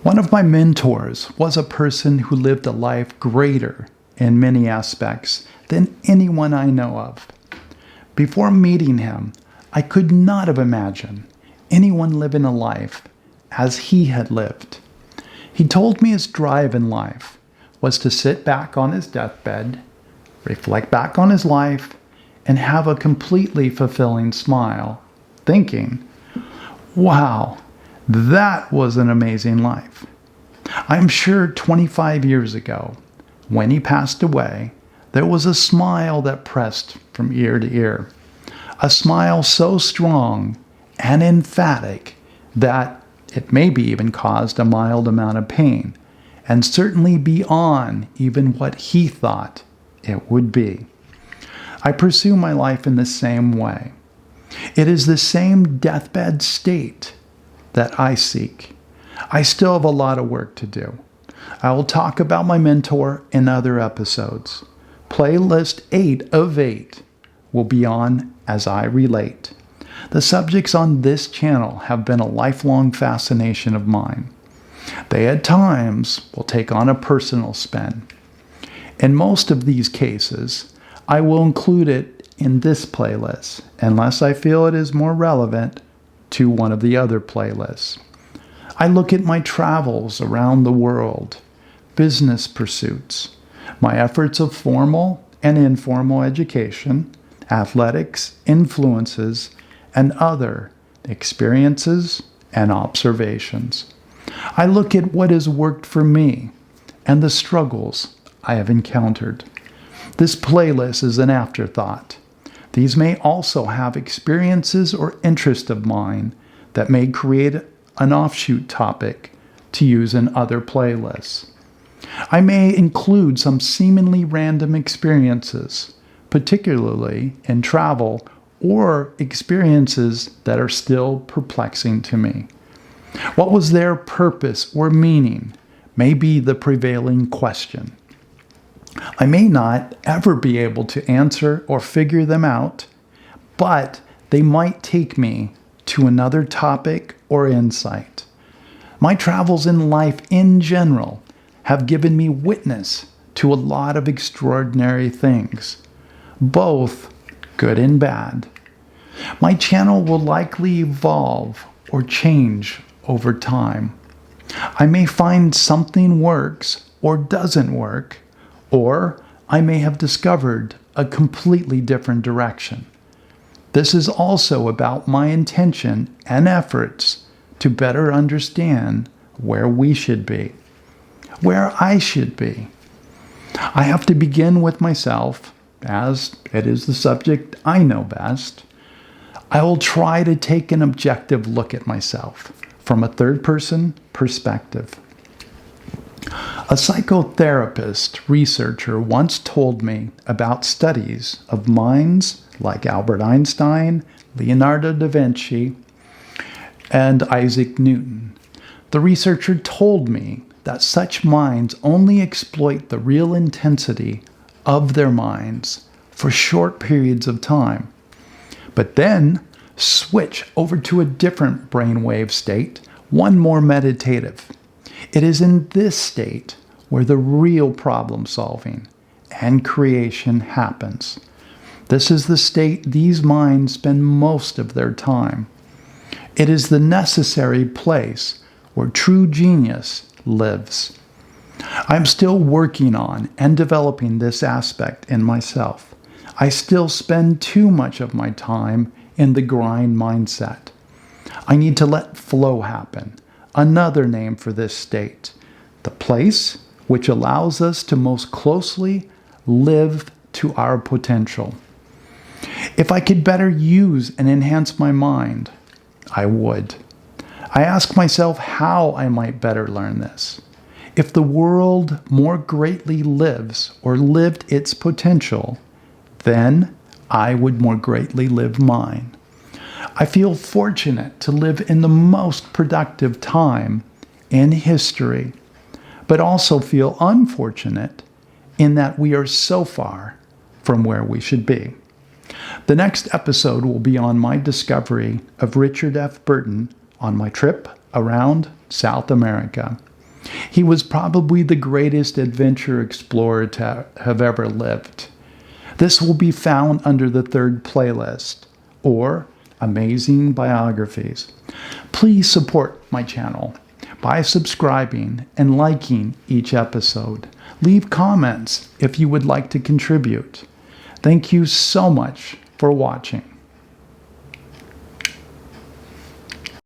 One of my mentors was a person who lived a life greater in many aspects than anyone I know of. Before meeting him, I could not have imagined anyone living a life as he had lived. He told me his drive in life was to sit back on his deathbed, reflect back on his life, and have a completely fulfilling smile, thinking, wow, that was an amazing life. I'm sure 25 years ago, when he passed away, there was a smile that pressed from ear to ear. A smile so strong and emphatic that it maybe even caused a mild amount of pain, and certainly beyond even what he thought it would be. I pursue my life in the same way. It is the same deathbed state that I seek. I still have a lot of work to do. I will talk about my mentor in other episodes. Playlist 8 of 8 will be on as I relate. The subjects on this channel have been a lifelong fascination of mine. They at times will take on a personal spin. In most of these cases, I will include it in this playlist unless I feel it is more relevant to one of the other playlists. I look at my travels around the world, business pursuits, my efforts of formal and informal education, athletics, influences, and other experiences and observations. I look at what has worked for me and the struggles I have encountered. This playlist is an afterthought. These may also have experiences or interest of mine that may create an offshoot topic to use in other playlists. I may include some seemingly random experiences, particularly in travel, or experiences that are still perplexing to me. What was their purpose or meaning may be the prevailing question. I may not ever be able to answer or figure them out, but they might take me to another topic or insight. My travels in life in general have given me witness to a lot of extraordinary things, both good and bad. My channel will likely evolve or change over time. I may find something works or doesn't work, or I may have discovered a completely different direction. This is also about my intention and efforts to better understand where we should be, where I should be. I have to begin with myself, as it is the subject I know best. I will try to take an objective look at myself from a third-person perspective. A psychotherapist researcher once told me about studies of minds like Albert Einstein, Leonardo da Vinci, and Isaac Newton. The researcher told me that such minds only exploit the real intensity of their minds for short periods of time, but then switch over to a different brainwave state, one more meditative. It is in this state where the real problem solving and creation happens. This is the state these minds spend most of their time. It is the necessary place where true genius lives. I'm still working on and developing this aspect in myself. I still spend too much of my time in the grind mindset. I need to let flow happen, another name for this state, the place which allows us to most closely live to our potential. If I could better use and enhance my mind, I would. I ask myself how I might better learn this. If the world more greatly lives or lived its potential, then I would more greatly live mine. I feel fortunate to live in the most productive time in history, but also feel unfortunate in that we are so far from where we should be. The next episode will be on my discovery of Richard F. Burton on my trip around South America. He was probably the greatest adventure explorer to have ever lived. This will be found under the third playlist, or Amazing Biographies. Please support my channel by subscribing and liking each episode. Leave comments if you would like to contribute. Thank you so much for watching.